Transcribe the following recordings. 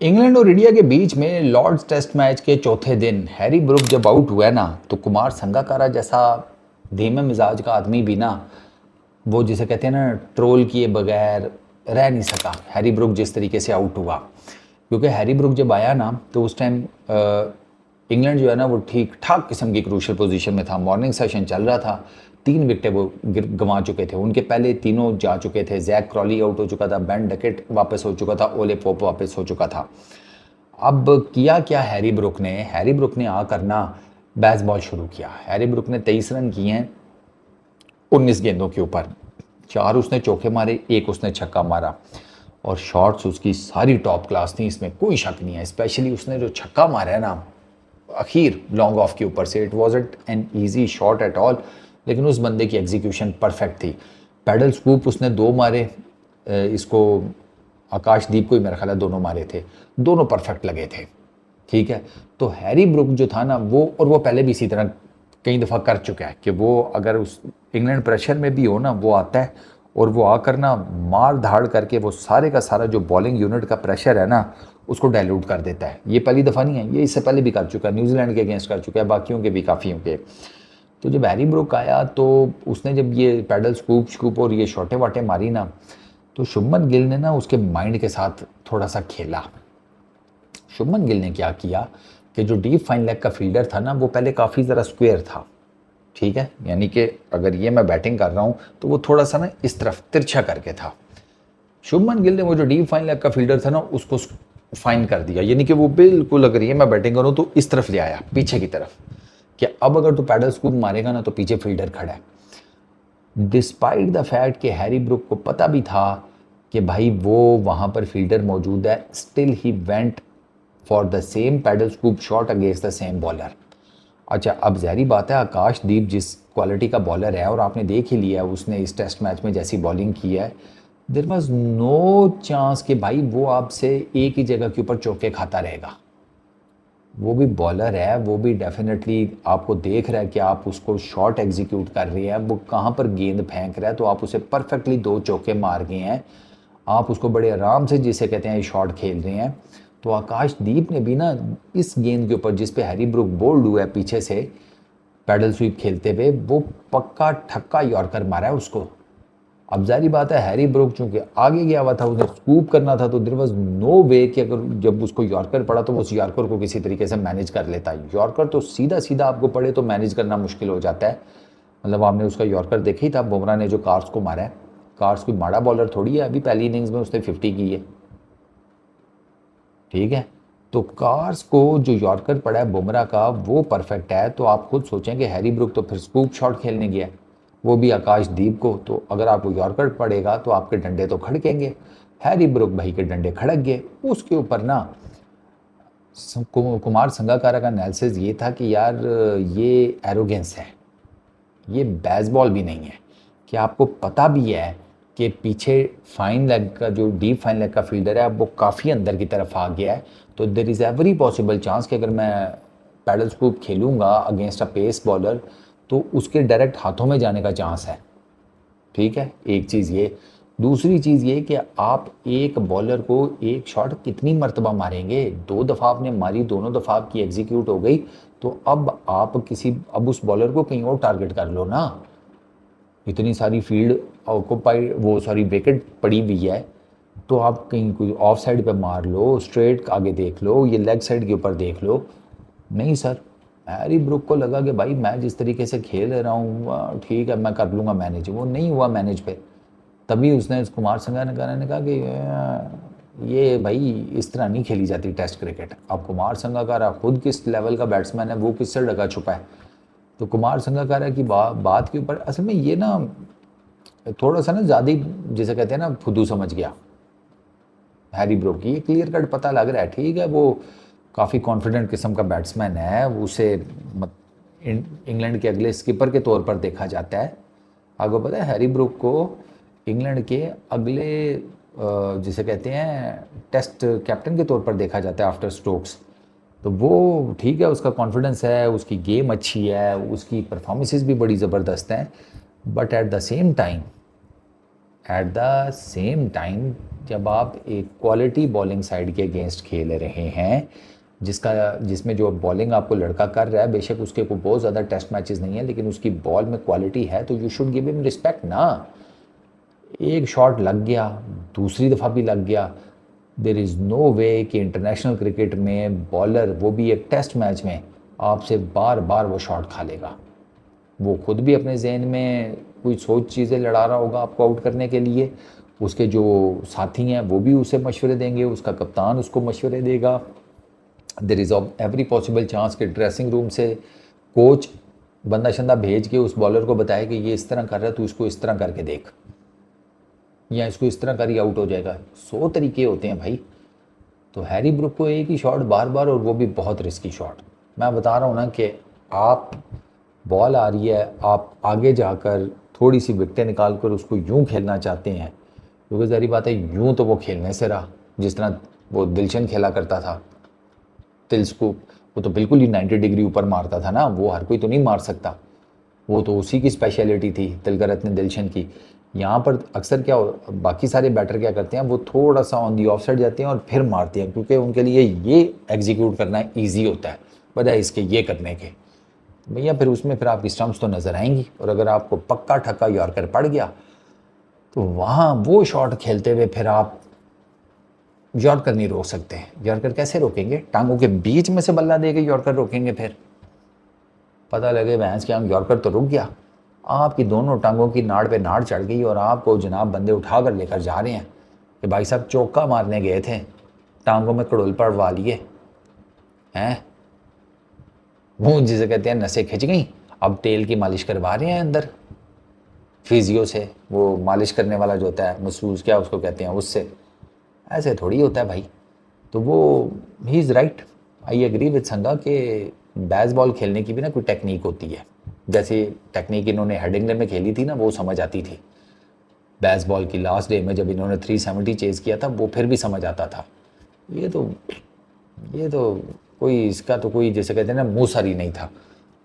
England और India के बीच में लॉर्ड्स टेस्ट मैच के चौथे दिन हैरी ब्रूक जब आउट हुआ ना, तो कुमार संगकारा जैसा धीमे मिजाज का आदमी भी ना, वो जिसे कहते हैं ना, ट्रोल किए बगैर रह नहीं सका। हैरी ब्रूक जिस तरीके से आउट हुआ, क्योंकि हैरी ब्रूक जब आया ना, तो उस टाइम इंग्लैंड जो है ना, वो ठीक ठाक किस्म की क्रूशल पोजीशन में था। मॉर्निंग सेशन चल रहा था, 3 विकेटें वो गंवा चुके थे। उनके पहले तीनों जा चुके थे। जैक क्रॉली आउट हो चुका था, बेन डकेट वापस हो चुका था, ओले पोप वापस हो चुका था। अब किया क्या हैरी ब्रुक ने आकर ना बेसबॉल शुरू किया। हैरी ब्रुक ने 23 रन किए हैं 19 गेंदों के ऊपर। 4 उसने चौके मारे, 1 उसने छक्का मारा, और शॉट्स उसकी सारी टॉप क्लास थी, इसमें कोई शक नहीं है। स्पेशली उसने जो छक्का मारा है ना अखीर लॉन्ग ऑफ के ऊपर से, it wasn't an easy shot at all, लेकिन उस बंदे की एग्जीक्यूशन परफेक्ट थी। पैडल स्कूप उसने 2 मारे, इसको आकाशदीप को ही मेरा ख्याल है दोनों मारे थे, दोनों परफेक्ट लगे थे। ठीक है, तो हैरी ब्रुक जो था ना वो पहले भी इसी तरह कई दफ़ा कर चुका है कि वो अगर उस इंग्लैंड प्रेशर में भी हो ना, वो आता है और वो आकर ना मार धाड़ करके वो सारे का सारा जो बॉलिंग यूनिट का प्रेशर है ना, उसको डायलूट कर देता है। ये पहली दफ़ा नहीं है, ये इससे पहले भी कर चुका है, न्यूजीलैंड के अगेंस्ट कर चुका है, बाकियों के भी काफ़ियों के। तो जब हैरी ब्रुक आया तो उसने जब ये पैडल स्कूप स्कूप और ये शॉटे वाटे मारी ना, तो शुभमन गिल ने ना उसके माइंड के साथ थोड़ा सा खेला। शुभमन गिल ने क्या किया कि जो डीप फाइन लेग का फील्डर था ना, वो पहले काफ़ी ज़रा स्क्वेयर था। ठीक है, यानी कि अगर ये मैं बैटिंग कर रहा हूँ तो वो थोड़ा सा ना इस तरफ तिरछा करके था। शुभमन गिल ने वो जो डीप फाइन लेग का फील्डर था ना, उसको फाइन कर दिया, यानी कि वो बिल्कुल अगर ये मैं बैटिंग करूँ तो इस तरफ ले आया, पीछे की तरफ, कि अब अगर तू पैडल स्कूप मारेगा ना तो पीछे फील्डर खड़ा है। डिस्पाइट द फैक्ट कि हैरी ब्रुक को पता भी था कि भाई वो वहाँ पर फील्डर मौजूद है, still he went for the same paddle scoop shot against the same bowler. अच्छा, अब ज़ाहिर बात है आकाशदीप जिस क्वालिटी का बॉलर है, और आपने देख ही लिया उसने इस टेस्ट मैच में जैसी बॉलिंग की है, देर वॉज नो चांस कि भाई वो आपसे एक ही जगह के ऊपर चौके खाता रहेगा। वो भी बॉलर है, वो भी डेफिनेटली आपको देख रहा है कि आप उसको शॉट एग्जीक्यूट कर रहे हैं, वो कहाँ पर गेंद फेंक रहा है, तो आप उसे परफेक्टली 2 चौके मार गए हैं। आप उसको बड़े आराम से, जिसे कहते हैं, शॉट खेल रहे हैं। तो आकाशदीप ने भी ना इस गेंद के ऊपर जिस पे हैरी ब्रुक बोल्ड हुआ है पीछे से पैडल स्वीप खेलते हुए, वो पक्का ठक्का यॉर्कर मारा है उसको। अब जारी बात है हैरी ब्रुक चूंकि आगे गया हुआ था, उसे स्कूप करना था, तो देयर वाज नो वे कि अगर जब उसको यॉर्कर पड़ा तो वो उस यॉर्कर को किसी तरीके से मैनेज कर लेता। यॉर्कर तो सीधा सीधा आपको पड़े तो मैनेज करना मुश्किल हो जाता है। मतलब आपने उसका यॉर्कर देखा ही था, बुमराह ने जो कार्स को मारा है। कार्स कोई माड़ा बॉलर थोड़ी है, अभी पहली इनिंग्स में उसने 50 की है। ठीक है, तो कार्स को जो यॉर्कर पड़ा है बुमराह का, वो परफेक्ट है। तो आप खुद सोचें कि हैरी ब्रुक तो फिर स्कूप शॉट खेलने गया, वो भी आकाशदीप को। तो अगर आपको यॉर्कर पड़ेगा तो आपके डंडे तो खड़केंगे। हैरी ब्रुक भाई के डंडे खड़क गए। उसके ऊपर ना कुमार संगकारा का एनालिसिस ये था कि यार ये एरोगेंस है, ये बेसबॉल भी नहीं है, कि आपको पता भी है कि पीछे फाइन लेग का जो डीप फाइन लेग का फील्डर है, अब वो काफ़ी अंदर की तरफ आ गया है। तो there is every possible chance कि अगर मैं पैडल स्कूप खेलूँगा अगेंस्ट अ पेस बॉलर तो उसके डायरेक्ट हाथों में जाने का चांस है। ठीक है, एक चीज़ ये। दूसरी चीज़ ये कि आप एक बॉलर को एक शॉट कितनी मरतबा मारेंगे? 2 दफ़ा आपने मारी, दोनों दफ़ा आपकी एग्जीक्यूट हो गई, तो अब आप अब उस बॉलर को कहीं और टारगेट कर लो ना। इतनी सारी फील्ड ऑक्यूपाइड, वो सॉरी विकेट पड़ी हुई है, तो आप कहीं कोई ऑफ साइड पे मार लो, स्ट्रेट आगे देख लो, ये लेग साइड के ऊपर देख लो। नहीं सर, हैरी ब्रुक को लगा कि भाई मैं जिस तरीके से खेल रहा हूँ ठीक है, मैं कर लूँगा मैनेज। वो नहीं हुआ मैनेज पे। तभी उसने कुमार संगकारा ने कहा कि ये भाई इस तरह नहीं खेली जाती टेस्ट क्रिकेट। अब कुमार संगकारा खुद किस लेवल का बैट्समैन है, वो किससे ढका छुपा है। तो कुमार संगकारा की बात के ऊपर असल में ये ना थोड़ा सा ना ज़्यादा ही, जिसे कहते हैं ना, फुदू समझ गया हैरी ब्रुक की। ये क्लियर कट पता लग रहा है, ठीक है, वो काफ़ी कॉन्फिडेंट किस्म का बैट्समैन है, उसे इंग्लैंड के अगले स्किपर के तौर पर देखा जाता है। आपको पता है हैरी ब्रुक को इंग्लैंड के अगले जिसे कहते हैं टेस्ट कैप्टन के तौर पर देखा जाता है आफ्टर स्टोक्स। तो वो ठीक है, उसका कॉन्फिडेंस है, उसकी गेम अच्छी है, उसकी परफॉर्मेंसेस भी बड़ी ज़बरदस्त हैं, but at the same time जब आप एक क्वालिटी बॉलिंग साइड के अगेंस्ट खेल रहे हैं, जिसमें जो बॉलिंग आपको लड़का कर रहा है, बेशक उसके को बहुत ज़्यादा टेस्ट मैचेस नहीं है, लेकिन उसकी बॉल में क्वालिटी है, तो you should give him respect ना। एक शॉट लग गया, दूसरी दफ़ा भी लग गया, देर इज़ नो वे कि इंटरनेशनल क्रिकेट में बॉलर, वो भी एक टेस्ट मैच में, आपसे बार बार वो शॉट खा लेगा। वो खुद भी अपने जहन में कोई सोच चीज़ें लड़ा रहा होगा आपको आउट करने के लिए, उसके जो साथी हैं वो भी उसे मशवरे देंगे, उसका कप्तान उसको मशवरे देगा। देर इज़ एवरी पॉसिबल चांस कि ड्रेसिंग रूम से कोच बंदा शंदा भेज के उस बॉलर को बताए कि ये इस तरह कर रहा है, तो इसको इस तरह करके देख, या इसको इस तरह कर ही आउट हो जाएगा। 100 तरीके होते हैं भाई। तो हैरी ब्रुक को एक ही शॉट बार बार, और वो भी बहुत रिस्की शॉट। मैं बता रहा हूँ ना कि आप बॉल आ रही है, आप आगे जाकर थोड़ी सी विकटें निकाल कर उसको यूँ खेलना चाहते हैं, क्योंकि ज़ाहिर बात है यूँ तो वो खेलने से रहा, जिस तरह वो दिलशन खेला करता था तिल्स्कूप, वो तो बिल्कुल ही 90 डिग्री ऊपर मारता था ना, वो हर कोई तो नहीं मार सकता, वो तो उसी की स्पेशलिटी थी तिलकरत्ने दिलशन की। यहाँ पर अक्सर क्या बाकी सारे बैटर क्या करते हैं, वो थोड़ा सा ऑन दी ऑफ साइड जाते हैं और फिर मारते हैं, क्योंकि उनके लिए ये एग्जीक्यूट करना ईजी होता है बजाय इसके ये करने के। भैया फिर उसमें फिर आपकी स्टम्प्स तो नज़र आएंगी, और अगर आपको पक्का ठक्का यॉर्कर पड़ गया तो वहाँ वो शॉट खेलते हुए फिर आप यॉर्कर नहीं रोक सकते। यॉर्कर कैसे रोकेंगे? टांगों के बीच में से बल्ला दे के यॉर्कर रोकेंगे? फिर पता लगे भैंस के आंख यॉर्कर तो रुक गया, आपकी दोनों टांगों की नाड़ पे नाड़ चढ़ गई और आपको जनाब बंदे उठा कर लेकर जा रहे हैं कि भाई साहब चौका मारने गए थे, टांगों में कड़ोल पड़वा लिए हैं, मुँह जिसे कहते हैं नसें खिंच गई, अब तेल की मालिश करवा रहे हैं अंदर फिजियो से, वो मालिश करने वाला जो होता है मसूस क्या उसको कहते हैं, उससे। ऐसे थोड़ी होता है भाई। तो वो he is right, I agree with Sanga कि बेसबॉल खेलने की भी ना कोई टेक्निक होती है। जैसे टेक्निक इन्होंने हेडिंगले में खेली थी ना, वो समझ आती थी। बेसबॉल की लास्ट डे में जब इन्होंने 370 चेज़ किया था, वो फिर भी समझ आता था। ये तो कोई इसका तो कोई जैसे कहते हैं ना मुँह सर ही नहीं था।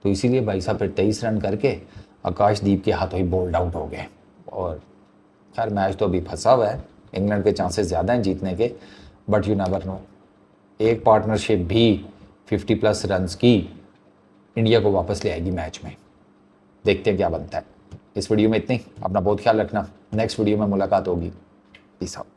तो इसीलिए भाई साहब फिर 23 रन करके आकाशदीप के हाथों ही बोल्ड आउट हो गए। और खैर मैच तो अभी फंसा हुआ है, इंग्लैंड के चांसेस ज़्यादा हैं जीतने के, बट यू नेवर नो। एक पार्टनरशिप भी 50+ रन्स की इंडिया को वापस ले आएगी मैच में। देखते हैं क्या बनता है। इस वीडियो में इतनी, अपना बहुत ख्याल रखना। नेक्स्ट वीडियो में मुलाकात होगी। Peace out.